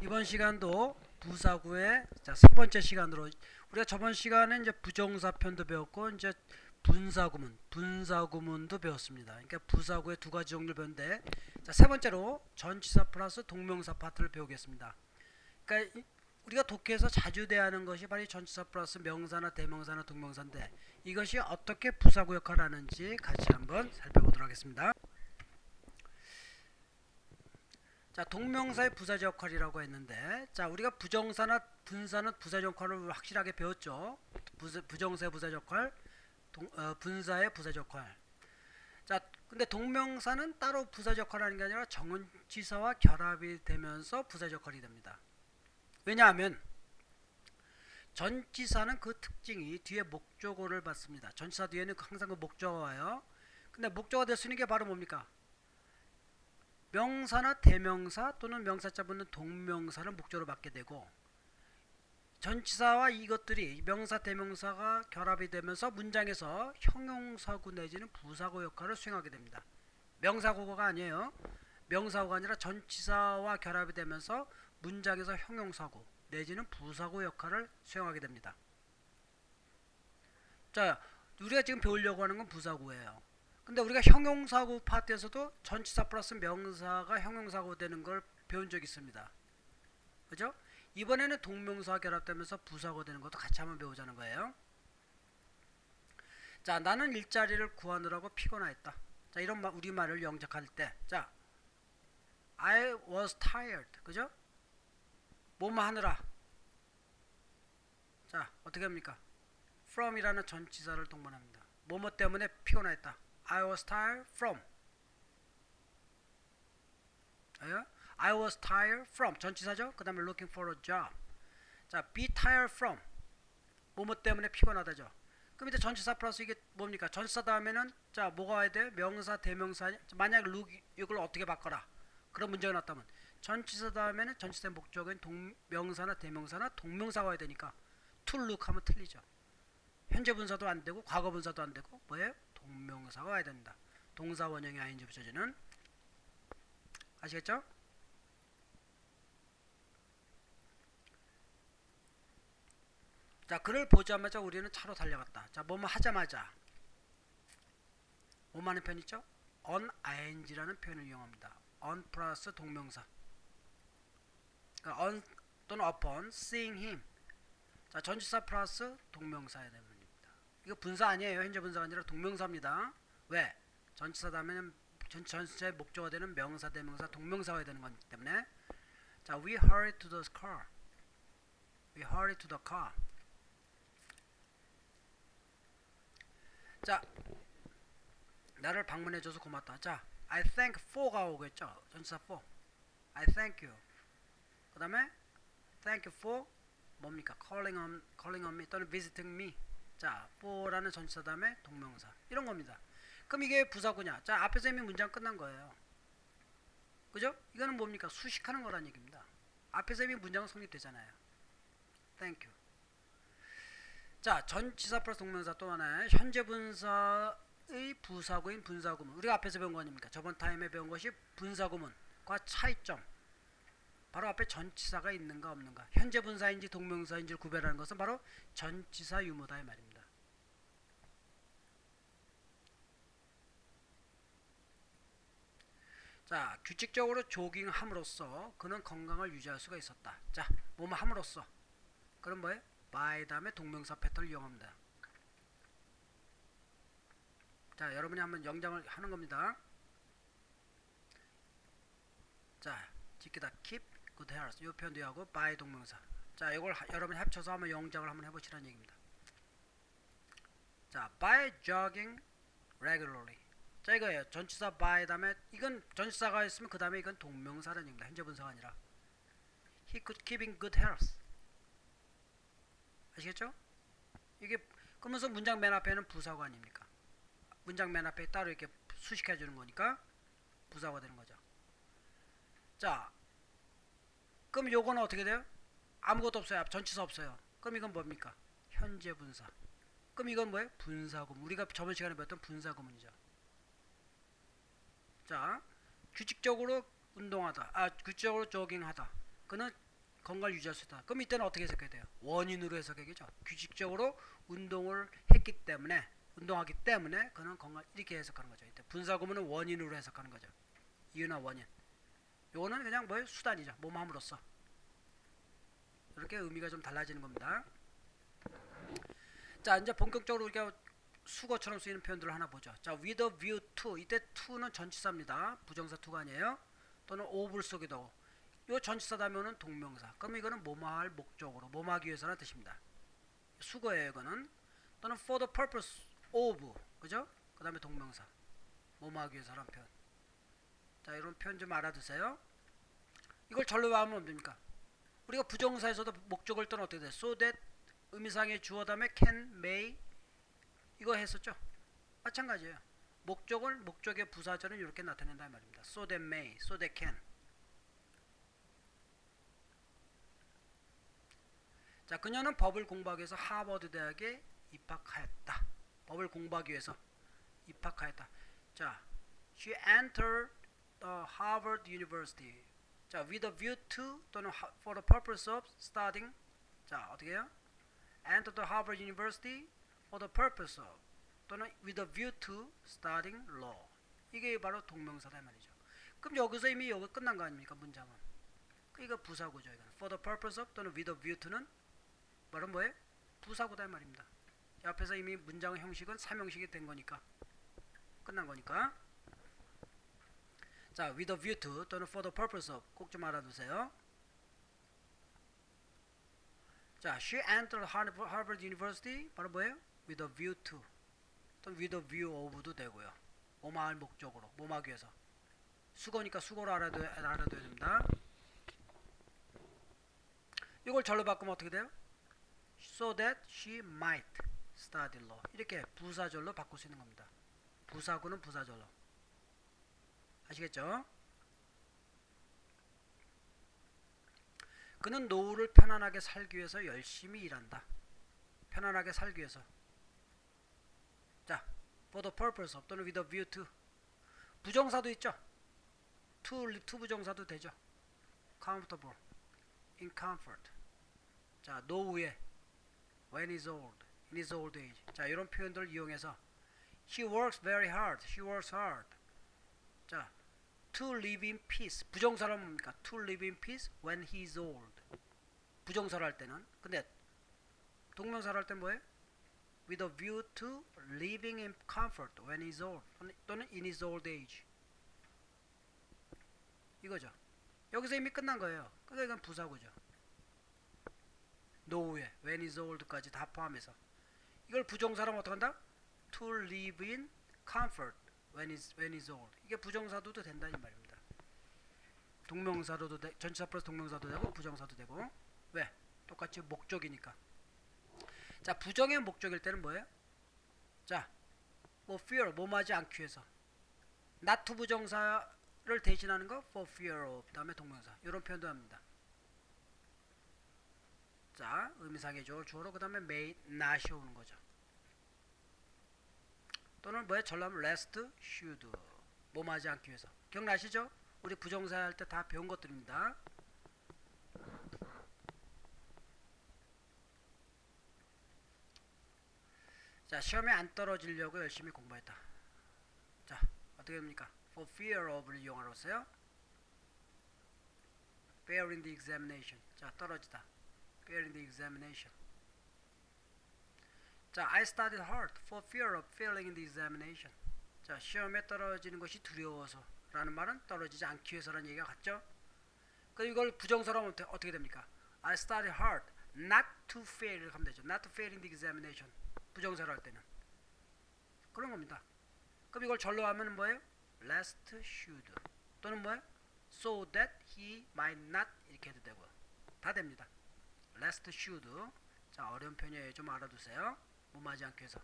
이번 시간도 부사구의 세 번째 시간으로 우리가 저번 시간에 이제 부정사편도 배웠고 이제 분사구문도 배웠습니다. 그러니까 부사구의 두 가지 종류를 배웠는데 세 번째로 전치사 플러스 동명사 파트를 배우겠습니다. 그러니까 우리가 독해에서 자주 대하는 것이 바로 전치사 플러스 명사나 대명사나 동명사인데 이것이 어떻게 부사구 역할을 하는지 같이 한번 살펴보도록 하겠습니다. 자, 동명사의 부사적 역할이라고 했는데, 자, 우리가 부정사나 분사는 부사적 역할을 확실하게 배웠죠. 부정사의 부사적 역할, 분사의 부사적 역할. 자, 근데 동명사는 따로 부사적 역할을 하는 게 아니라 전치사와 결합이 되면서 부사적 역할이 됩니다. 왜냐하면 전치사는 그 특징이 뒤에 목적어를 받습니다. 전치사 뒤에는 항상 그 목적어가 와요. 근데 목적어가 될 수 있는 게 바로 뭡니까? 명사나 대명사 또는 명사자 붙는 동명사를 목적으로 받게 되고, 전치사와 이것들이 명사 대명사가 결합이 되면서 문장에서 형용사구 내지는 부사구 역할을 수행하게 됩니다. 명사구가 아니에요. 명사구가 아니라 전치사와 결합이 되면서 문장에서 형용사구 내지는 부사구 역할을 수행하게 됩니다. 자, 우리가 지금 배우려고 하는 건 부사구예요. 근데 우리가 형용사구 파트에서도 전치사 플러스 명사가 형용사구 되는 걸 배운 적이 있습니다. 그죠? 이번에는 동명사와 결합되면서 부사구 되는 것도 같이 한번 배우자는 거예요. 자, 나는 일자리를 구하느라고 피곤하였다. 자, 이런 우리말을 영작할 때, 자, I was tired. 그죠? 뭐뭐 하느라. 자, 어떻게 합니까? from이라는 전치사를 동반합니다. 뭐뭐 때문에 피곤하였다. I was tired from. I was tired from 전치사죠. 그 다음에 looking for a job. 자, be tired from 뭐뭐 때문에 피곤하다죠. 그럼 이제 전치사 플러스 이게 뭡니까? 전치사 다음에는 자 뭐가 와야 돼? 명사 대명사. 만약 이걸 어떻게 바꿔라 그런 문제가 났다면 전치사 다음에는 전치사의 목적인 명사나 대명사나 동명사가 와야 되니까 to look 하면 틀리죠. 현재 분사도 안 되고 과거 분사도 안 되고 뭐예요? 동명사가 와야 된다. 동사 원형의 ing 붙여지는. 아시겠죠? 자, 그를 보자마자 우리는 차로 달려갔다. 자, 뭐뭐 하자마자 뭐뭐 하는 편 있죠? on ing라는 표현을 이용합니다. on 플러스 동명사. 그러니까 on 또는 upon seeing him. 자, 전치사 플러스 동명사야 됩니다. 이거 분사 아니에요. 현재 분사가 아니라 동명사입니다. 왜? 전치사 다음에는 전치사의 목적어가 되는 명사, 대명사, 동명사가 되는 거기 때문에. 자, we hurried to the car. We hurried to the car. 자, 나를 방문해줘서 고맙다. 자, I thank for가 오겠죠. 전치사 for. I thank you. 그 다음에 thank you for 뭡니까? calling on me 또는 visiting me. 자, for라는 전치사 다음에 동명사. 이런 겁니다. 그럼 이게 부사구냐? 자, 앞에서 이미 문장 끝난 거예요. 그죠? 이거는 뭡니까? 수식하는 거란 얘기입니다. 앞에서 이미 문장은 성립되잖아요. thank you. 자, 전치사 플러스 동명사 또 하나의 현재 분사의 부사구인 분사구문. 우리가 앞에서 배운 거 아닙니까? 저번 타임에 배운 것이 분사구문과 차이점. 바로 앞에 전치사가 있는가 없는가, 현재 분사인지 동명사인지를 구별하는 것은 바로 전치사 유무다 이 말입니다. 자, 규칙적으로 조깅함으로써 그는 건강을 유지할 수가 있었다. 자, 뭐뭐 함으로써. 그럼 뭐예요? by 다음에 동명사 패턴을 이용합니다. 자, 여러분이 한번 영장을 하는 겁니다. 자, 지키다 keep good health 이 표현도 하고 by 동명사. 자, 이걸 여러분이 합쳐서 한번 영장을 한번 해보시라는 얘기입니다. 자, by jogging regularly. 자, 이거예요. 전치사 by 다음에 이건 전치사가 있으면 그 다음에 이건 동명사라는 얘기입니다. 현재 분사가 아니라. He could keep in good health. 아시겠죠? 이게 그러면서 문장 맨 앞에는 부사가 아닙니까? 문장 맨 앞에 따로 이렇게 수식해 주는 거니까 부사가 되는 거죠. 자, 그럼 요거는 어떻게 돼요? 아무것도 없어요. 전치사 없어요. 그럼 이건 뭡니까? 현재 분사. 그럼 이건 뭐예요? 분사구문. 우리가 저번 시간에 배웠던 분사구문이죠. 자, 규칙적으로 운동하다. 규칙적으로 조깅하다. 그는 건강을 유지할 수 있다. 그럼 이때는 어떻게 해석해야 돼요? 원인으로 해석해야죠. 규칙적으로 운동을 했기 때문에, 운동하기 때문에 그는 건강, 이렇게 해석하는 거죠. 이때 분사구문은 원인으로 해석하는 거죠. 이유나 원인. 요거는 그냥 뭐예요? 수단이죠. 몸함으로써. 이렇게 의미가 좀 달라지는 겁니다. 자, 이제 본격적으로 우리가 수거처럼 쓰이는 표현들을 하나 보죠. 자, with a view to. 이때 to는 전치사입니다. 부정사 to가 아니에요. 또는 of를 쓰기도 하고. 요 전치사다면은 동명사. 그럼 이거는 뭐뭐할 목적으로, 뭐뭐하기 위해서라는 뜻입니다. 수거예요, 이거는. 또는 for the purpose of. 그죠? 그 다음에 동명사. 뭐뭐하기 위해서라는 표현. 자, 이런 표현 좀 알아두세요. 이걸 절로 하면 뭡니까? 우리가 부정사에서도 목적을 또는 어떻게 돼? so that 의미상의 주어 다음에 can, may 이거 했었죠. 마찬가지예요. 목적을 목적의 부사절은 이렇게 나타낸다 이 말입니다. so that may, so that can. 자, 그녀는 법을 공부하기 위해서 하버드 대학에 입학하였다. 법을 공부하기 위해서 입학하였다. 자, she entered Harvard University. 자, with a view to 또는 for the purpose of studying. 자, 어떻게 해요? Entered the Harvard University for the purpose of 또는 with a view to studying law. 이게 바로 동명사다 말이죠. 그럼 여기서 이미 여기 끝난 거 아닙니까? 문장은. 이거 부사구죠. 이건 for the purpose of 또는 with a view to는 바로 뭐예요? 부사구다 말입니다. 앞에서 이미 문장 형식은 삼형식이 된 거니까 끝난 거니까. 자, with a view to 또는 for the purpose of 꼭 좀 알아두세요. 자, she entered Harvard University 바로 뭐예요? with a view to 또는 with a view of도 되고요. 뭐뭐할 목적으로, 뭐뭐하기 위해서. 수거니까 수거로 알아둬야 됩니다. 이걸 절로 바꾸면 어떻게 돼요? so that she might study law. 이렇게 부사절로 바꿀 수 있는 겁니다. 부사구는 부사절로. 아시겠죠? 그는 노후를 편안하게 살기 위해서 열심히 일한다. 편안하게 살기 위해서. 자, for the purpose of 또는 with a view to. 부정사도 있죠. to 부정사도 되죠. comfortable, in comfort. 자, 노후에 when he's old, in his old age. 자, 이런 표현들을 이용해서 he works very hard, she works hard. 자, to live in peace. 부정사로 뭡니까? to live in peace when he's old. 부정사로 할 때는. 근데 동명사로 할 때는 뭐예요? with a view to living in comfort when he's old 또는 in his old age. 이거죠. 여기서 이미 끝난 거예요. 그러니까 이건 부사구죠. 노후에 when he's old까지 다 포함해서. 이걸 부정사로 어떻게 한다? to live in comfort when he's old. 이게 부정사도 된다 이 말입니다. 동명사로도 돼, 전치사 플러스 동명사도 되고 부정사도 되고. 왜? 똑같이 목적이니까. 자, 부정의 목적일 때는 뭐예요? 자, 뭐 fear, 뭐뭐하지 않기 위해서. not to 부정사를 대신하는 거 for fear of 다음에 동명사. 이런 표현도 합니다. 자, 의미상의 주어로 그 다음에 may, not이 오는 거죠. 또는 뭐예요? 전라면 lest, should. 뭐뭐하지 않기 위해서. 기억나시죠? 우리 부정사 할 때 다 배운 것들입니다. 자, 시험에 안 떨어지려고 열심히 공부했다. 자, 어떻게 됩니까? for fear of를 이용하러서요. failing the examination. 자, 떨어지다. failing the examination. 자, I studied hard for fear of failing in the examination. 자, 시험에 떨어지는 것이 두려워서 라는 말은 떨어지지 않기 위해서라는 얘기가 같죠? 그럼 이걸 부정사로 하면 어떻게 됩니까? I studied hard not to fail 하면 되죠. not to fail in the examination. 부정사로 할 때는 그런 겁니다. 그럼 이걸 절로 하면 뭐예요? lest should 또는 뭐예요? so that he might not 이렇게 해도 되고요. 다 됩니다. lest should. 자, 어려운 표현이에요. 좀 알아두세요. 뭐하지 않기 위해서.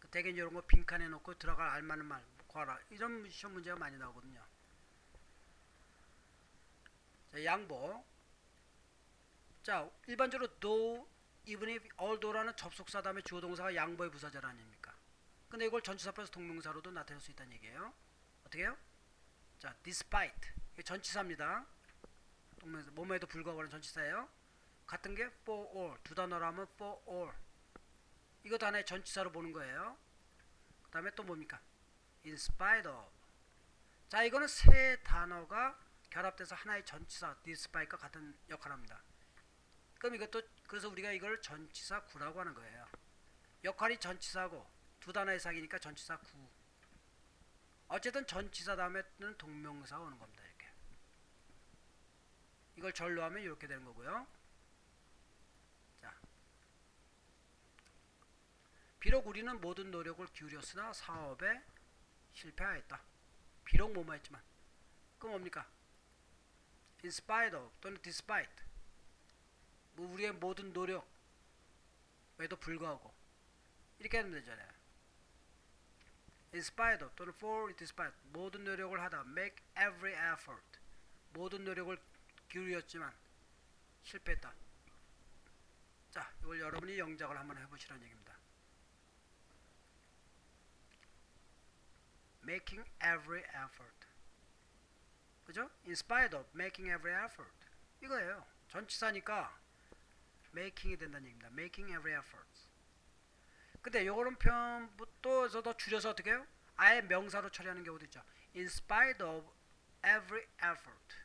그 대개 이런 거 빈칸에 놓고 들어갈 알만한 말 구하라. 이런 시험 문제가 많이 나오거든요. 자, 양보. 자, 일반적으로 though, even if, although라는 접속사 다음에 주어 동사가 양보의 부사절 아닙니까? 근데 이걸 전치사 플러스 동명사로도 나타낼 수 있다는 얘기예요. 어떻게 해요? 자, despite. 이게 전치사입니다. 동명사 뭐뭐에도 불구하고는 전치사예요. 같은 게 for all 두 단어로 하면 for all 이것도 하나의 전치사로 보는 거예요. 그 다음에 또 뭡니까? in spite of 자 이거는 세 단어가 결합돼서 하나의 전치사 despite과 같은 역할을 합니다. 그럼 이것도 그래서 우리가 이걸 전치사 구라고 하는 거예요. 역할이 전치사고 두 단어의 사기니까 전치사 구. 어쨌든 전치사 다음에는 동명사가 오는 겁니다. 이렇게 이걸 절로 하면 이렇게 되는 거고요. 자, 비록 우리는 모든 노력을 기울였으나 사업에 실패하였다. 비록 뭐뭐 했지만 그럼 뭡니까? in spite of 또는 despite 뭐 우리의 모든 노력에도 불구하고 이렇게 하면 되잖아요. in spite of 또는 for despite 모든 노력을 하다 make every effort 모든 노력을 기울였지만 실패했다. 자 이걸 여러분이 영작을 한번 해보시라는 얘기입니다. making every effort 그죠? in spite of making every effort 이거예요. 전치사니까 making이 된다는 얘기입니다. making every effort 근데 요거는 표현부터 더 줄여서 어떻게 해요? 아예 명사로 처리하는 경우도 있죠. in spite of every effort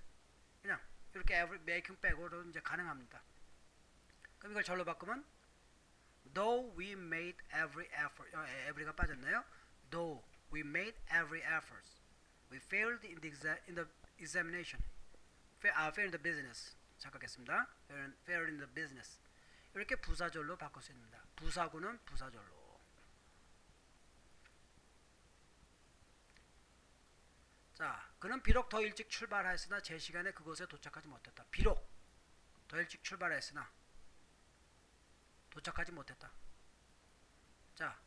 그냥 이렇게 every making 빼고도 이제 가능합니다. 그럼 이걸 절로 바꾸면 though we made every effort every가 빠졌네요. though we made every effort we failed in the examination failed in the business 착각했습니다. failed in the business 이렇게 부사절로 바꿀 수 있습니다. 부사구는 부사절로 자 그는 비록 더 일찍 출발하였으나 제 시간에 그곳에 도착하지 못했다. 비록 더 일찍 출발했으나 도착하지 못했다. 자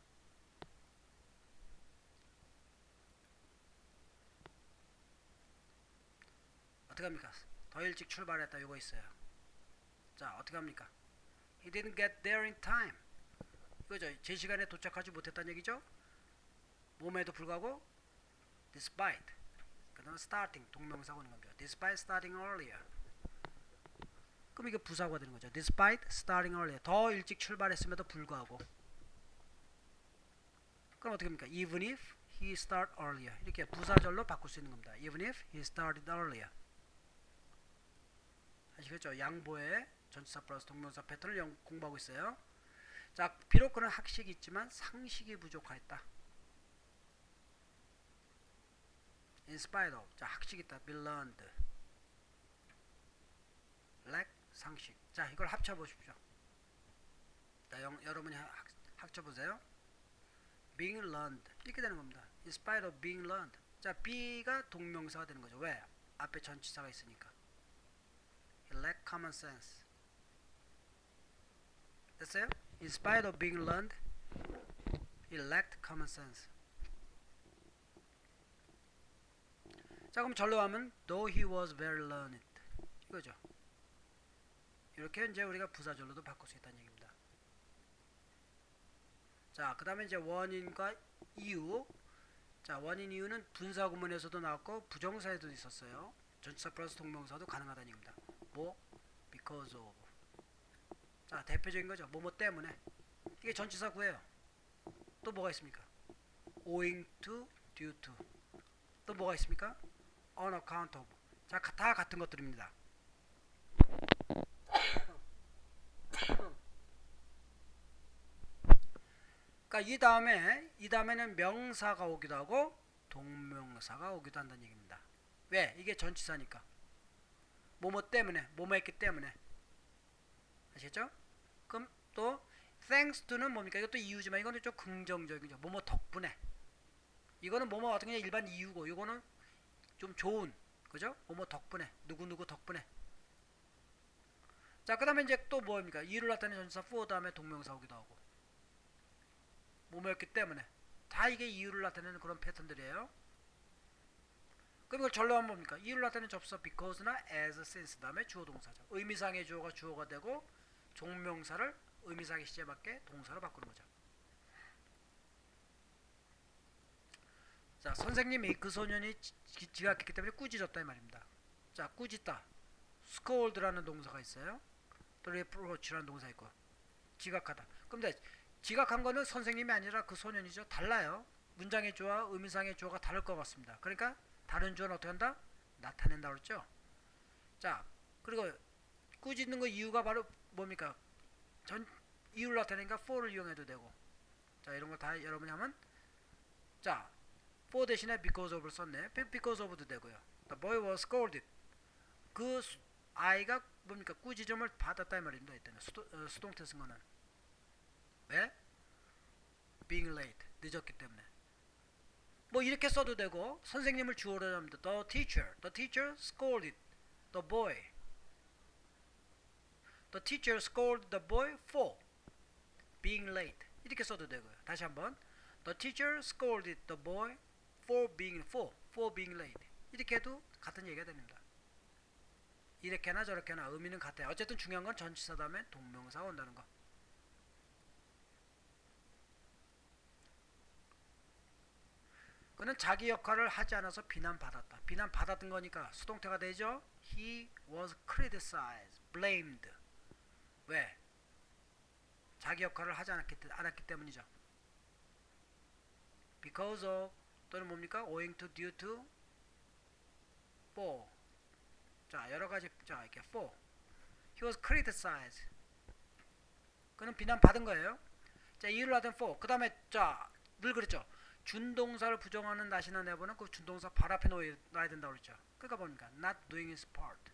어떻게 합니까? 더 일찍 출발했다 요거 있어요. 자 어떻게 합니까? He didn't get there in time 이거죠. 제 시간에 도착하지 못했다는 얘기죠. 몸에도 불구하고 despite 그 다음 starting 동명사가 오는 겁니다. despite starting earlier 그럼 이게 부사가 되는 거죠. despite starting earlier 더 일찍 출발했음에도 불구하고 그럼 어떻게 합니까? even if he started earlier 이렇게 부사절로 바꿀 수 있는 겁니다. even if he started earlier 아시겠죠? 양보의 전치사 플러스 동명사 패턴을 공부하고 있어요. 자 비록 그는 학식이 있지만 상식이 부족하였다. in spite of 자 학식이 있다. be learned lack 상식 자 이걸 합쳐보십시오. 자 여러분이 합쳐보세요. being learned 이렇게 되는 겁니다. in spite of being learned 자 be가 동명사가 되는 거죠. 왜? 앞에 전치사가 있으니까. he lacked common sense 됐어요? in spite of being learned he lacked common sense 자 그럼 절로 하면 though he was very learned 이거죠. 이렇게 이제 우리가 부사절로도 바꿀 수 있다는 얘기입니다. 자 그 다음에 이제 원인과 이유 자 원인 이유는 분사 구문에서도 나왔고 부정사에도 있었어요. 전치사 플러스 동명사도 가능하다는 얘기입니다. 뭐 because of 자 대표적인 거죠. 뭐뭐 때문에 이게 전치사 구예요. 또 뭐가 있습니까? owing to due to 또 뭐가 있습니까? on account of 자 다 같은 것들입니다. 그러니까 이 다음에는 명사가 오기도 하고 동명사가 오기도 한다는 얘기입니다. 왜? 이게 전치사니까 뭐뭐 때문에 뭐뭐 했기 때문에 아시겠죠? 그럼 또 thanks to는 뭡니까? 이것도 이유지만 이거는 좀 긍정적이죠. 뭐뭐 덕분에 이거는 뭐뭐 같은 그냥 일반 이유고 이거는 좀 좋은 그죠? 뭐뭐 덕분에 누구누구 덕분에 자 그 다음에 이제 또 뭡니까? 이유를 나타내는 전치사 for 다음에 동명사 오기도 하고 뭐뭐였기 때문에 다 이게 이유를 나타내는 그런 패턴들이에요. 그럼 이걸 절로 하면 뭡니까? 이유를 나타내는 접수사 because나 as, since 다음에 주어 동사죠. 의미상의 주어가 주어가 되고 종명사를 의미상의 시제 맞게 동사로 바꾸는 거죠. 자 선생님이 그 소년이 지각했기 때문에 꾸짖었다 이 말입니다. 자 꾸짖다 scold라는 동사가 있어요. 또 reproach라는 동사 있고. 지각하다. 근데 지각한 거는 선생님이 아니라 그 소년이죠. 달라요. 문장의 주어와 의미상의 주어가 다를 것 같습니다. 그러니까 다른 주어는 어떻게 한다? 나타낸다 그랬죠. 자, 그리고 꾸짖는 거 이유가 바로 뭡니까? 전 이유를 나타내니까 for를 이용해도 되고. 자, 이런 거 다 여러분이 하면 자, for 대신에 because of를 썼네. because of도 되고요. The boy was scolded. 그 아이가 뭡니까? 꾸지점을 받았다 이 말입니다. 이때는 수동태 쓴 거는. 왜? being late. 늦었기 때문에. 뭐 이렇게 써도 되고 선생님을 주어로 합니다. The teacher scolded the boy. The teacher scolded the boy for being late. 이렇게 써도 되고요. 다시 한번. The teacher scolded the boy for being late. 이렇게 해도 같은 얘기가 됩니다. 이렇게나 저렇게나 의미는 같아요. 어쨌든 중요한 건 전치사 다음에 동명사가 온다는 거. 그는 자기 역할을 하지 않아서 비난받았다. 비난받았던 거니까 수동태가 되죠. He was criticized, blamed. 왜? 자기 역할을 하지 않았기 때문이죠. Because of 또는 뭡니까? owing to, due to, for. 자, 여러가지. 자, 이렇게 for. He was criticized. 그는 비난받은 거예요. 자, 이유를 하든 for. 그 다음에 자, 늘 그랬죠. 준동사를 부정하는 나시나 네버는 그 준동사 발 앞에 놔야 된다고 그랬죠. 그러니까 뭡니까? Not doing his part.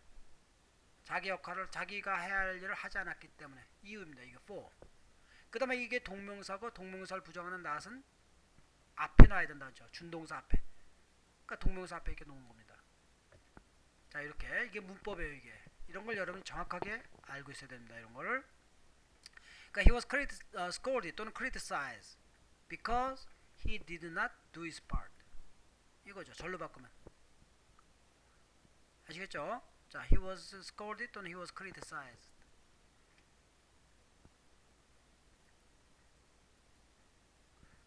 자기 역할을 자기가 해야 할 일을 하지 않았기 때문에 이유입니다. 이게 for. 그 다음에 이게 동명사고 동명사를 부정하는 not은 앞에 놔야 된다죠. 준동사 앞에. 그러니까 동명사 앞에 이렇게 놓은 겁니다. 자, 이렇게 이게 문법이에요. 이게 이런 걸 여러분이 정확하게 알고 있어야 됩니다. 이런 거를. 그러니까 he was scolded 또는 criticized because he did not do his part. 이거죠. 절로 바꾸면. 아시겠죠? 자, he was scolded 또는 he was criticized.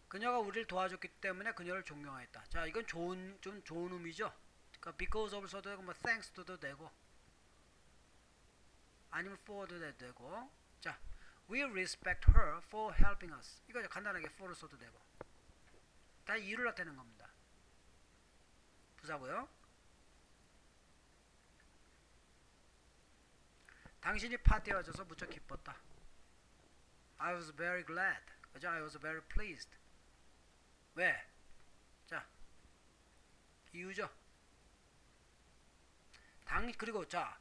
그녀가 우리를 도와줬기 때문에 그녀를 존경하였다. 자, 이건 좀 좋은 의미죠. 그러니까 because of를 써도 되고 뭐 thanks도 되고 아니면 for도 되고. 자, we respect her for helping us. 이거 간단하게 for를 써도 되고. 다 이유를 나타내는 겁니다. 부사고요. 당신이 파티에 와줘서 무척 기뻤다. I was very glad. 그죠? I was very pleased. 왜? 자, 이유죠. 그리고 자,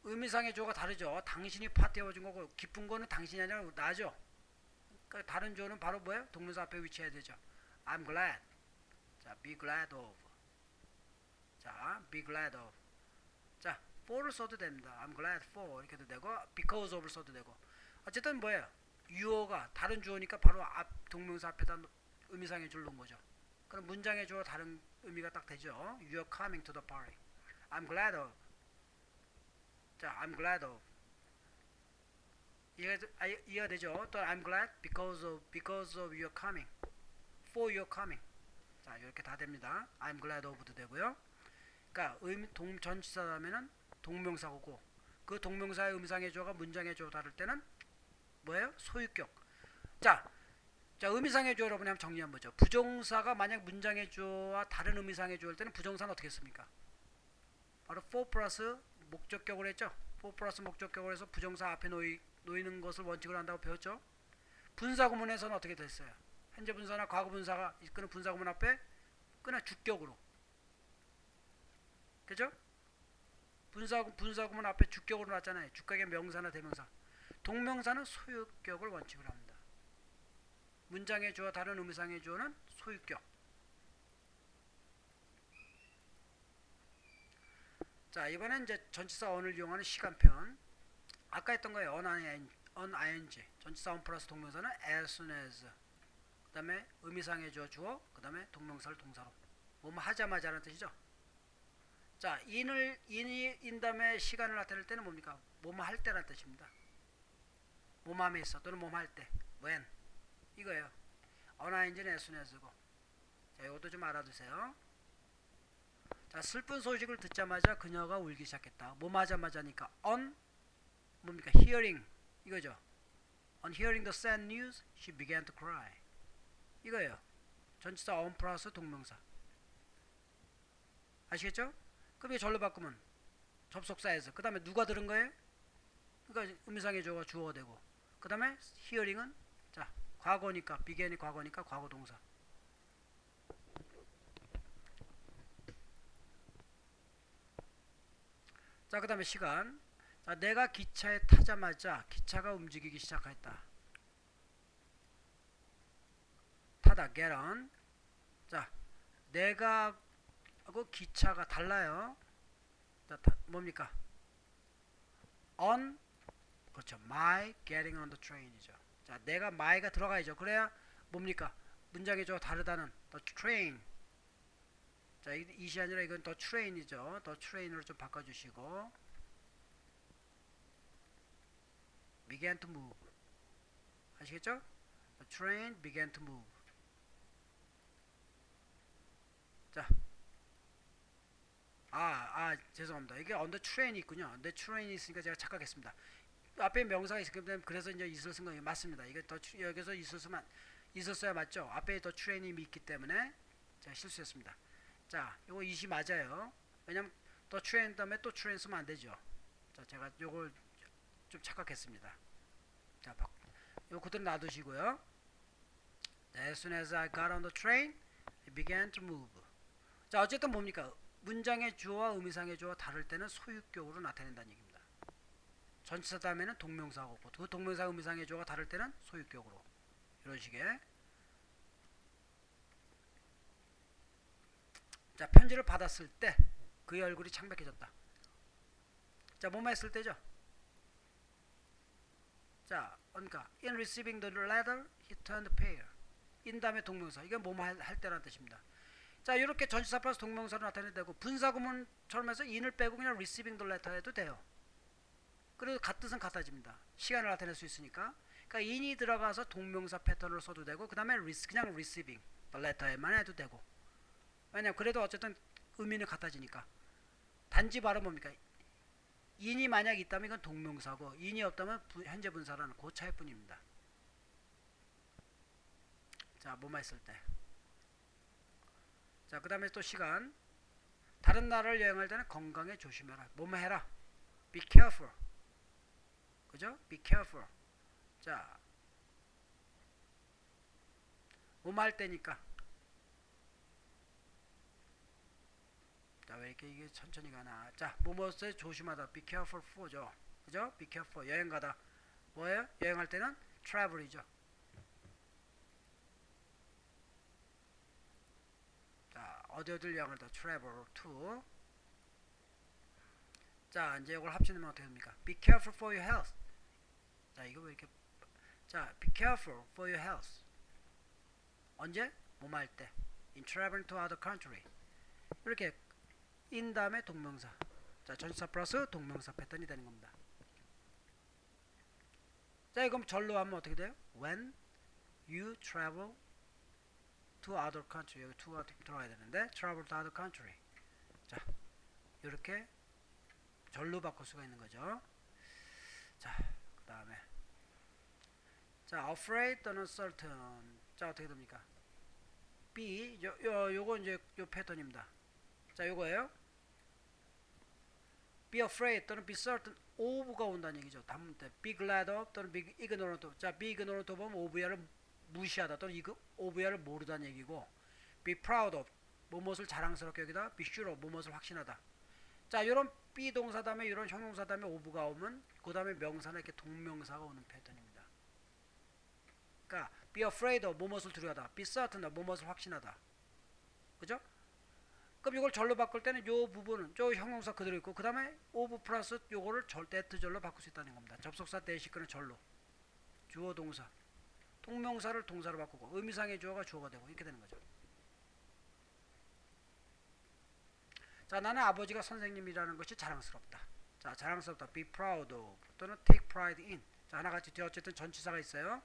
의미상의 주어가 다르죠. 당신이 파티에 와준 거고 기쁜 거는 당신이 아니라 나죠. 그러니까 다른 주어는 바로 뭐예요? 동명사 앞에 위치해야 되죠. I'm glad. 자, be glad of. 자, be glad of. 자, for를 써도 됩니다. I'm glad for 이렇게 해도 되고 because of를 써도 되고. 어쨌든 뭐예요? 유어가 다른 주어니까 바로 앞 동명사 앞에다 의미상의 주어를 놓은 거죠. 그럼 문장의 주어 다른 의미가 딱 되죠. You're coming to the party. I'm glad of. 자, I'm glad of. 이해가 되죠? 또 I'm glad because of your coming. For your coming. 자, 이렇게 다 됩니다. I'm glad of도 되고요. 그러니까 전치사 다음에는 동명사고 그 동명사의 의미상의 주어가 문장의 주어 다를 때는 뭐예요? 소유격. 자, 의미상의 주어 여러분이 한번 정리 한번 보죠. 부정사가 만약 문장의 주어와 다른 의미상의 주어일 때는 부정사는 어떻게 씁니까? 바로 for 플러스 목적격으로 했죠. for 플러스 목적격으로 해서 부정사 앞에 놓이는 것을 원칙으로 한다고 배웠죠. 분사구문에서는 어떻게 됐어요? 현재 분사나 과거 분사가 이끄는 분사구문 앞에 그냥 주격으로. 그죠? 분사구문 앞에 주격으로 놨잖아요. 주격의 명사나 대명사. 동명사는 소유격을 원칙으로 합니다. 문장의 주어 다른 의미상의 주어는 소유격. 자, 이번엔 이제 전치사 on을 이용하는 시간편. 아까 했던 거예요. on ing. 전치사 on 플러스 동명사는 as soon as. 그 다음에 의미상의 주어, 그 다음에 동명사를 동사로. 뭐뭐 하자마자라는 뜻이죠. 자, in 다음에 시간을 나타낼 때는 뭡니까? 뭐뭐 할 때라는 뜻입니다. 뭐뭐 함에 있어 또는 뭐뭐 할 때. when. 이거예요. on ing는 as soon as고. 자, 이것도 좀 알아두세요. 자, 슬픈 소식을 듣자마자 그녀가 울기 시작했다. 뭐 맞아마자니까 on 뭡니까? hearing 이거죠. On hearing the sad news, she began to cry. 이거예요. 전치사 on 플러스 동명사. 아시겠죠? 그럼 이게 절로 바꾸면 접속사에서 그 다음에 누가 들은 거예요? 그러니까 의미상의 주어가 주어가 되고 그 다음에 hearing은 자 과거니까 began이 과거니까 과거 동사. 자, 그 다음에 시간. 자, 내가 기차에 타자마자 기차가 움직이기 시작했다. 타다, get on. 자, 내가 하고 기차가 달라요. 자, 뭡니까? on, 그렇죠. my getting on the train이죠. 자, 내가 my가 들어가야죠. 그래야 뭡니까? 문장의 주어 다르다는 the train. 자, 이시 아니라 이건 the train이죠. the train으로 좀 바꿔주시고 began to move. 아시겠죠? The train began to move. 자, 죄송합니다. 이게 on the train이 있군요. the train이 있으니까 제가 착각했습니다. 앞에 명사가 있기 때문에 그래서 이제 있을 생각이 맞습니다. 이게 더 여기서 있었어야 맞죠? 앞에 더 train이 있기 때문에 제가 실수했습니다. 자, 이거 이시 맞아요. 왜냐면 더 train 다음에 또 train 쓰면 안 되죠. 자, 제가 요걸 좀 착각했습니다. 자, 이거 그대로 놔두시고요. As soon as I got on the train, it began to move. 자, 어쨌든 뭡니까? 문장의 주어와 의미상의 주어가 다를 때는 소유격으로 나타낸다는 얘기입니다. 전치사 다음에는 동명사가 오고 그 동명사 의미상의 주어가 다를 때는 소유격으로 이런 식의. 자, 편지를 받았을 때 그의 얼굴이 창백해졌다. 자, 뭐뭐 했을 때죠? 자, 그러니까 in receiving the letter, he turned pale. in 다음에 동명사. 이건 뭐뭐 할 때라는 뜻입니다. 자, 이렇게 전치사 플러스 동명사로 나타내도 되고 분사구문처럼 해서 in을 빼고 그냥 receiving the letter 해도 돼요. 그래도 뜻은 같아집니다. 시간을 나타낼 수 있으니까. 그러니까 in이 들어가서 동명사 패턴을 써도 되고 그 다음에 그냥 receiving the letter에만 해도 되고. 왜냐면 그래도 어쨌든 의미는 같아지니까. 단지 바로 뭡니까? in이 만약 있다면 이건 동명사고 in이 없다면 현재 분사라는 그 차이 뿐입니다. 자, 뭐만 했을 때. 자, 그 다음에 또 시간. 다른 나라를 여행할 때는 건강에 조심해라. 뭐만 해라. Be careful. 그죠? Be careful. 자, 뭐만 할 때니까. 자, 왜 이렇게 이게 천천히 가나. 자, 뭐뭐에 조심하다. Be careful for죠. 그죠? Be careful. 여행 가다. 뭐예요? 여행할 때는 travel이죠. 자, 어디를 여행을 다 travel to. 자, 이제 이걸 합치면 어떻게 됩니까? Be careful for your health. 자, 이거 왜 이렇게. 자, be careful for your health. 언제? 뭐뭐 할 때. In traveling to other country. 이렇게 in 다음에 동명사. 자, 전치사 플러스 동명사 패턴이 되는 겁니다. 자, 이거 절로 하면 어떻게 돼요? When you travel to other country. 여기 to가 들어가야 되는데 travel to other country. 자, 이렇게 절로 바꿀 수가 있는 거죠. 자, 그 다음에 자, afraid 또는 certain. 자, 어떻게 됩니까? B, 요거 이제 요 패턴입니다. 자, 요거예요. Be afraid 또는 be certain of가 온다는 얘기죠. 다음 때 be glad of 또는 be ignorant of. 자, be ignorant of 보면 of야를 무시하다 또는 of야를 모르다는 얘기고 be proud of 무엇을 자랑스럽게 여기다 be sure of 무엇을 확신하다. 자, 요런 be 동사 다음에 이런 형용사 다음에 of가 오면 그 다음에 명사나 이렇게 동명사가 오는 패턴입니다. 그러니까 be afraid of 무엇을 두려워하다. be certain of 무엇을 확신하다. 그죠? 그럼 이걸 절로 바꿀 때는 요 부분은 저 형용사 그대로 있고 그 다음에 of 플러스 요거를 대트절로 바꿀 수 있다는 겁니다. 접속사 대시끄는 절로. 주어 동사. 동명사를 동사로 바꾸고 의미상의 주어가 주어가 되고 이렇게 되는 거죠. 자, 나는 아버지가 선생님이라는 것이 자랑스럽다. 자, 자랑스럽다. be proud of 또는 take pride in. 자, 하나같이 어쨌든 전치사가 있어요.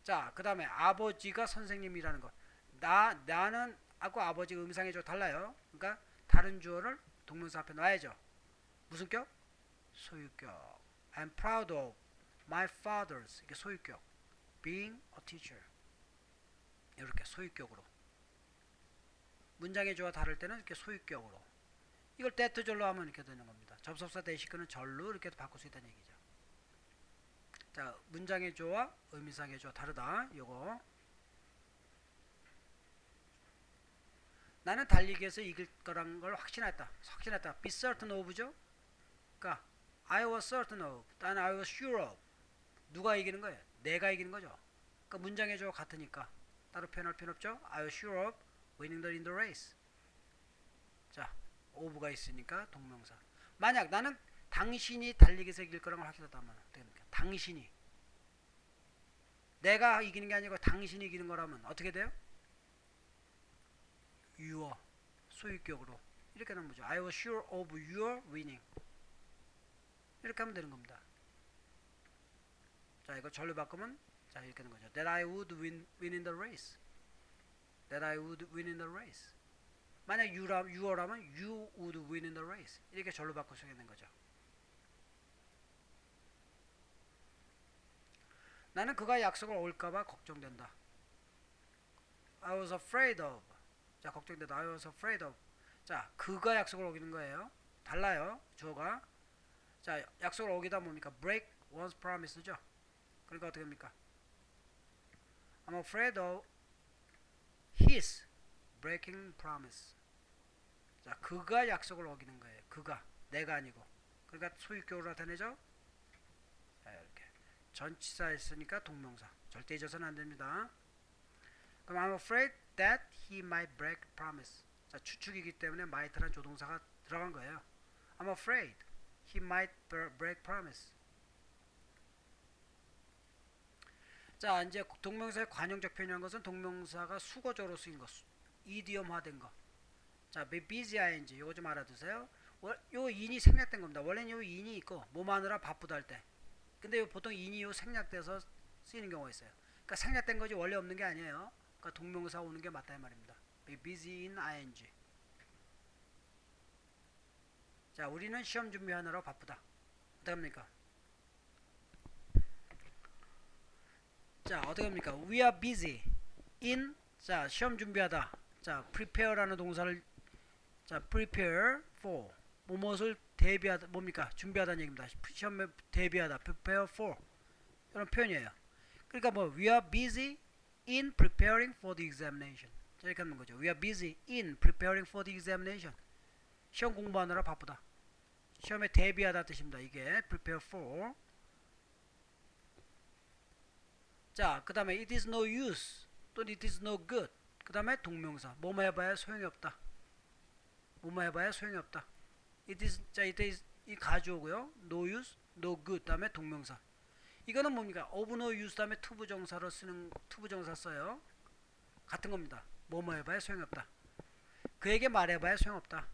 자, 그 다음에 아버지가 선생님이라는 것. 나는 하고 아버지 의미상의 주어 달라요. 그러니까 다른 주어를 동명사 앞에 놔야죠. 무슨 격? 소유격. I'm proud of my father's 이게 소유격. being a teacher. 이렇게 소유격으로. 문장의 주어가 다를 때는 이렇게 소유격으로. 이걸 대투절로 하면 이렇게 되는 겁니다. 접속사 대시근은 절로 이렇게 바꿀 수 있다는 얘기죠. 자, 문장의 주어와 의미상의 주어 다르다. 요거. 나는 달리기에서 이길 거란 걸 확신했다. be certain of죠. 그러니까 I was certain of. 나는 I was sure of. 누가 이기는 거예요? 내가 이기는 거죠. 그러니까 문장의 주어 같으니까 따로 표현할 필요 없죠. I was sure of winning in the race. 자, of가 있으니까 동명사. 만약 나는 당신이 달리기에서 이길 거란 걸 확신했다면 어떻게 됩니까? 당신이. 내가 이기는 게 아니고 당신이 이기는 거라면 어떻게 돼요? your 소유격으로 이렇게 하는 거죠. I was sure of your winning. 이렇게 하면 되는 겁니다. 자, 이거 절로 바꾸면 자, 이렇게 하는 거죠. That I would win in the race. That I would win in the race. 만약 you라면 you would win in the race. 이렇게 절로 바꿀 수 있는 거죠. 나는 그가 약속을 어길까봐 걱정된다. I was afraid of. 자, 걱정된다. I was afraid of. 자, 그가 약속을 어기는 거예요. 달라요. 주어가. 자, 약속을 어기다 뭡니까? break one's promise죠. 그러니까 어떻게 합니까? I'm afraid of his breaking promise. 자, 그가 약속을 어기는 거예요. 그가. 내가 아니고. 그러니까 소유격으로 나타내죠. 자, 이렇게. 전치사 했으니까 동명사. 절대 잊어서는 안 됩니다. 그럼 I'm afraid that he might break promise. 자, 추측이기 때문에 might라는 조동사가 들어간 거예요. I'm afraid he might break promise. 자, 이제 동명사의 관용적 표현한 것은 동명사가 수거적으로 쓰인 것, 이디엄화된 거. 자, be busy ing 이거 좀 알아두세요. 요 인이 생략된 겁니다. 원래는 요 인이 있고 뭐 마느라 바쁘다 할 때. 근데 요 보통 인이 요 생략돼서 쓰이는 경우가 있어요. 그러니까 생략된 거지 원래 없는 게 아니에요. 그러니까 동명사 오는 게 맞다 이 말입니다. be busy in ing. 자, 우리는 시험 준비하느라 바쁘다. 어떻게 합니까? 자, 어떻게 합니까? We are busy in. 자, 시험 준비하다. 자, prepare라는 동사를 자, prepare for 무엇을 대비하다 뭡니까? 준비하다는 얘기입니다. 시험에 대비하다. prepare for 이런 표현이에요. 그러니까 뭐 we are busy in preparing for the examination. 자, 이렇게 하는 거죠. We are busy in preparing for the examination. 시험 공부하느라 바쁘다. 시험에 대비하다 뜻입니다. 이게 prepare for. 자, 그 다음에 it is no use 또는 it is no good. 그 다음에 동명사 뭐뭐 해봐야 소용이 없다. 뭐뭐 해봐야 소용이 없다. it is, 자, it is 이 가주어고요. no use, no good 다음에 동명사. 이거는 뭡니까? of no use 다음에 투부정사로 쓰는 투부정사 써요. 같은 겁니다. 뭐뭐 해봐야 소용없다. 그에게 말해봐야 소용없다.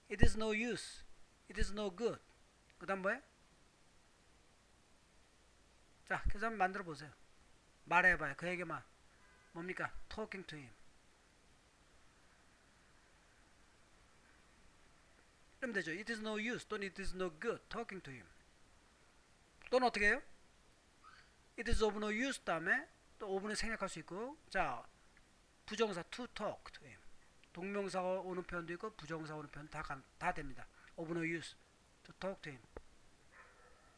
It is no use. It is no good. 그 다음 뭐예요? 자, 그래서 한번 만들어 보세요. 말해봐요. 그에게만 뭡니까? Talking to him. 그러면 되죠. It is no use 또는 it is no good talking to him. 또는 어떻게 해요? It is of no use 다음에 또 of는 생략할 수 있고, 자, 부정사 to talk to him. 동명사가 오는 표현도 있고 부정사 오는 표현 다 됩니다. of no use to talk to him.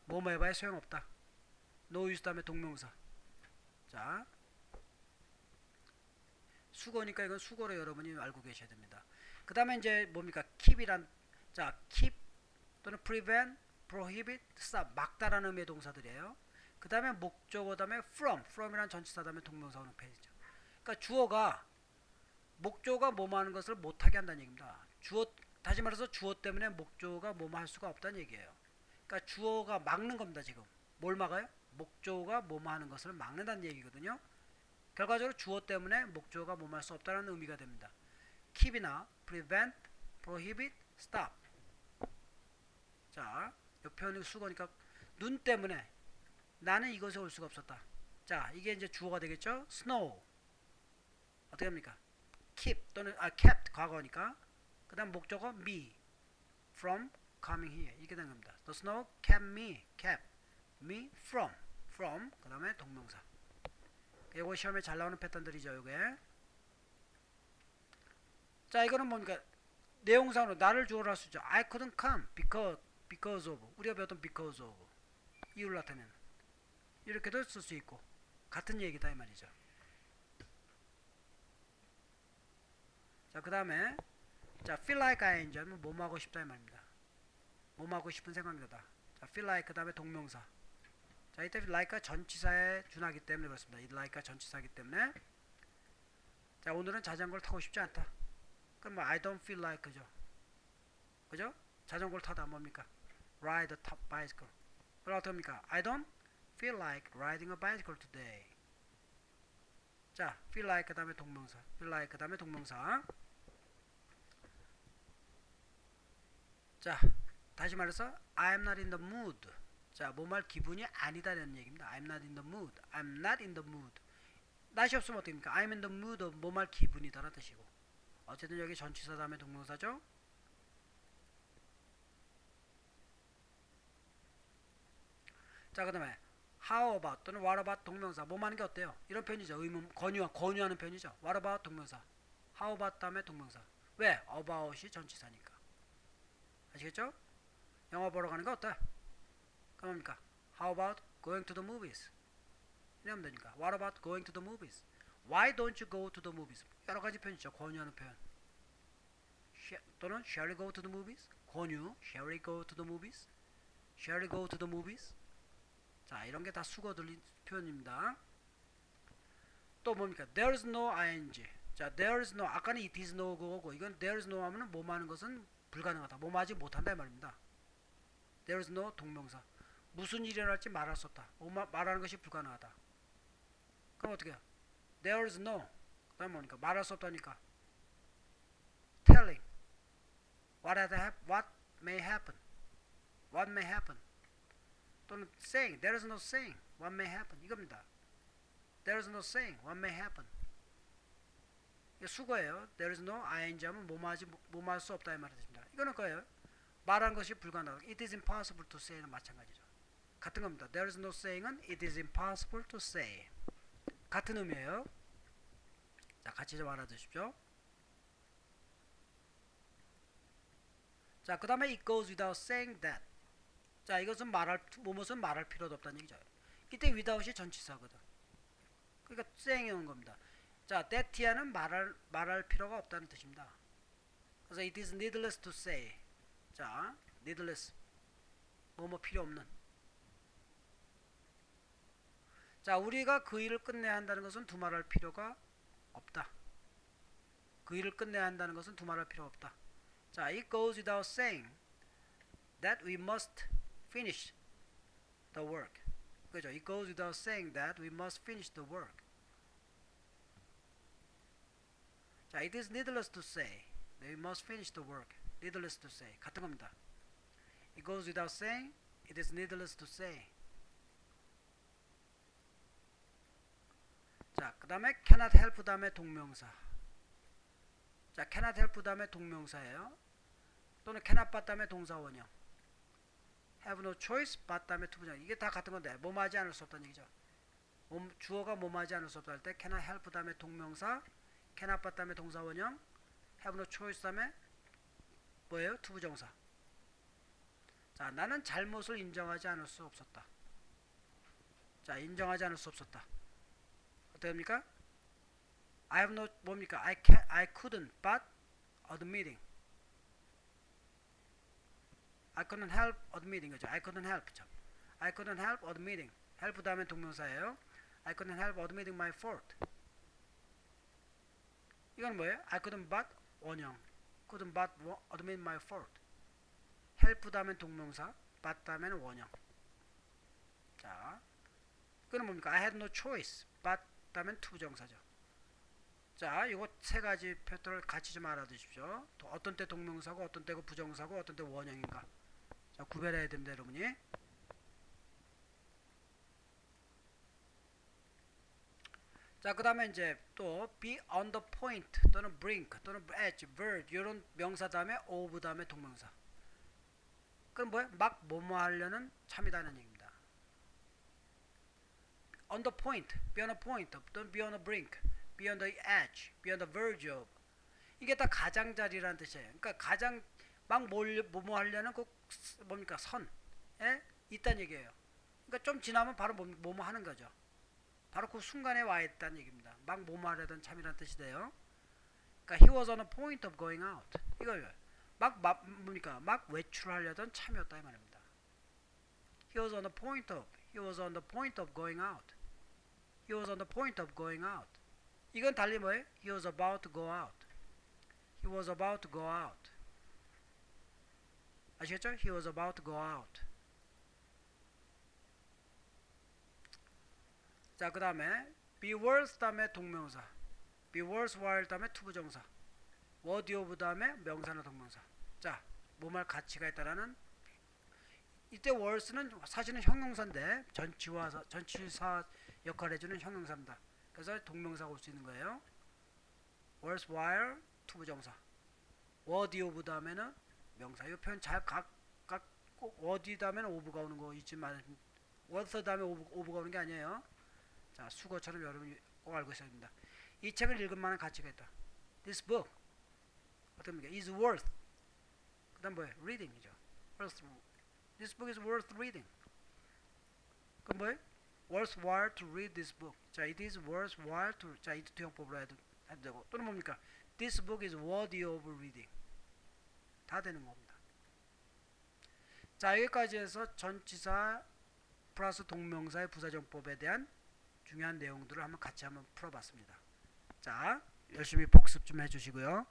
뭐뭐 해봐야 소용없다. no use 다음에 동명사. 자, 수거니까 이건 수거로 여러분이 알고 계셔야 됩니다. 그 다음에 이제 뭡니까? keep이란, 자, keep 또는 prevent, prohibit, stop 막다라는 의미의 동사들이에요. 그 다음에 목적어 다음에 from이란 전치사 다음에 동명사 오는 표현이죠. 그러니까 주어가 목조가 뭐뭐 하는 것을 못하게 한다는 얘기입니다. 다시 말해서 주어 때문에 목조가 뭐뭐 할 수가 없다는 얘기예요. 그러니까 주어가 막는 겁니다. 지금 뭘 막아요? 목조가 뭐뭐 하는 것을 막는다는 얘기거든요. 결과적으로 주어 때문에 목조가 뭐뭐 할 수 없다는 의미가 됩니다. keep이나 prevent, prohibit, stop. 자, 이 표현이 수거니까 눈 때문에 나는 이것에 올 수가 없었다. 자, 이게 이제 주어가 되겠죠. snow 어떻게 합니까? keep 또는 kept 과거니까. 그 그 다음 목적어 me from coming here 이렇게 된 겁니다. The snow kept me from 그 다음에 동명사. 이거 시험에 잘 나오는 패턴들이죠. 이게. 자 이거는 뭡니까? 내용상으로 나를 주어로 할 수 있죠. I couldn't come because of 우리가 배웠던 because of 이유를 나타내는 이렇게도 쓸 수 있고 같은 얘기다 이 말이죠. 자 그 다음에 자 feel like ing 하면 뭐뭐 하고 싶다 이 말입니다. 뭐뭐 하고 싶은 생각이 나다. 자 feel like 그 다음에 동명사. 자 이때 like가 전치사에 준하기 때문에 그렇습니다. 이 like가 전치사이기 때문에 자 오늘은 자전거를 타고 싶지 않다. 그럼 뭐 I don't feel like 그죠? 자전거를 타다 뭡니까? ride a top bicycle. 그럼 어떻게 합니까? I don't feel like riding a bicycle today. 자 feel like 그 다음에 동명사. feel like 그 다음에 동명사. 자 다시 말해서 I'm not in the mood. 자 뭐뭐 할 기분이 아니다라는 얘기입니다. I'm not in the mood. I'm not in the mood. not이 없으면 어떻습니까? I'm in the mood of 뭐뭐 할 기분이다라는 뜻이고 어쨌든 여기 전치사 다음에 동명사죠. 자 그 다음에 how about 또는 what about 동명사 뭐뭐 하는 게 어때요? 이런 표현이죠. 의문 권유하는 표현이죠. what about 동명사. how about 다음에 동명사. 왜? about이 전치사니까. 아시겠죠? 영화 보러 가는 거 어때? 그럼 뭡니까? How about going to the movies? 이러면 되니까 What about going to the movies? Why don't you go to the movies? 여러 가지 표현이죠. 권유하는 표현. 또는 Shall we go to the movies? 권유. Shall we go to the movies? Shall we go to the movies? 자 이런 게 다 수거 들린 표현입니다. 또 뭡니까? There's no ing. 자 there's no 아까는 it is no 그거고 이건 there's no 하면은 뭐뭐 하는 것은 불가능하다. 뭐뭐 하지 못한다 이 말입니다. There's no 동명사. 무슨 일이 일어날지 말할 수 없다. 말하는 것이 불가능하다. 그럼 어떻게 해요? There's no 그 다음에 뭐니까 말할 수 없다니까 telling what may happen what may happen 또는 saying there's no saying what may happen 이겁니다. There's no saying what may happen 이게 수거예요. There's no ing 하면 뭐뭐 할 수 없다 이 말이 됩니다. 이거는 거예요. 말하는 것이 불가능하다. It is impossible to say는 마찬가지죠. 같은 겁니다. There's no saying은 it is impossible to say 같은 의미예요. 자 같이 좀 알아두십시오. 자 그 다음에 it goes without saying that. 자 이것은 무엇은 말할 필요도 없다는 얘기죠. 이때 without이 전치사거든. 그러니까 saying이 오는 겁니다. 자 that이야는 말할 필요가 없다는 뜻입니다. 그래서 it is needless to say. 자 needless 뭐뭐 필요 없는. 자 우리가 그 일을 끝내야 한다는 것은 두말할 필요가 없다. 그 일을 끝내야 한다는 것은 두말할 필요가 없다. 자 it goes without saying that we must finish the work. 그죠? It goes without saying that we must finish the work. 자 it is needless to say that we must finish the work. needless to say 같은 겁니다. It goes without saying it is needless to say. 자 그 다음에 cannot help 다음에 동명사. 자 cannot help 다음에 동명사예요. 또는 cannot but 다음에 동사 원형. have no choice but 다음에 투부정. 이게 다 같은 건데 뭐뭐 하지 않을 수 없다는 얘기죠. 주어가 뭐뭐 하지 않을 수 없다 할 때 cannot help 다음에 동명사, cannot but 다음에 동사 원형, have no choice 다음에 뭐예요? 투부정사. 자 나는 잘못을 인정하지 않을 수 없었다. 자 인정하지 않을 수 없었다. 어떻게 됩니까? I have no 뭡니까? I couldn't but admitting. I couldn't help admitting 거죠. I couldn't help 참. I couldn't help admitting. help 다음에 동명사예요. I couldn't help admitting my fault. 이건 뭐예요? I couldn't but 원형. couldn't but admit my fault. help 다음에 동명사, but 다음에는 원형. 자, 그건 뭡니까? I had no choice. but 다음엔 투부정사죠. 자, 이거 세 가지 패턴을 같이 좀 알아두십시오. 어떤 때 동명사고, 어떤 때 부정사고, 어떤 때 원형인가. 자, 구별해야 됩니다, 여러분이. 자, 그 다음에 이제 또 be on the point 또는 brink 또는 edge, verge 이런 명사 다음에 of 다음에 동명사. 그럼 뭐야? 막 뭐뭐 하려는 참이다는 얘기입니다. on the point, be on a point, 또는 be on a brink, be on the edge, be on the verge of. 이게 다 가장자리라는 뜻이에요. 그러니까 가장 막 뭐뭐 하려는 그 뭡니까? 선에 있다는 얘기예요. 그러니까 좀 지나면 바로 뭐뭐 하는 거죠. 바로 그 순간에 와 있다는 얘기입니다. 막 뭐뭐 하려던 참이라는 뜻이 돼요. 그러니까 he was on a point of going out. 이거요. 뭡니까? 막 외출하려던 참이었다 이 말입니다. He was on the point of. He was on the point of going out. He was on the point of going out. 이건 달리 뭐예요? He was about to go out. He was about to go out. 아시겠죠? He was about to go out. 자, 그 다음에 be worth 다음에 동명사. be worthwhile 다음에 투부정사. worthy of 다음에 명사나 동명사. 자, 뭐말 가치가 있다라는 이때 worth는 사실은 형용사인데 전치사 역할을 해주는 형용사입니다. 그래서 동명사가 올 수 있는 거예요. worthwhile 투부정사. worthy of 다음에는 명사. 이 표현 잘 꼭 worthy 다음에는 of가 오는 거 있지만 worth 다음에 of가 오는 게 아니에요. 자, 수거처럼 여러분이 꼭 알고 있어야 됩니다. 이 책을 읽을 만한 가치가 있다. This book 어떻게 is worth. 그다음 뭐예요? reading이죠. This book is worth reading. 그럼 뭐예요? worthwhile to read this book. 자, it is worthwhile to. 자, 이 투형법으로 해도 되고 또는 뭡니까? This book is worthy of reading. 다 되는 겁니다. 자, 여기까지 해서 전치사 플러스 동명사의 부사정법에 대한 중요한 내용들을 한번 같이 한번 풀어봤습니다. 자, 열심히 복습 좀 해주시고요.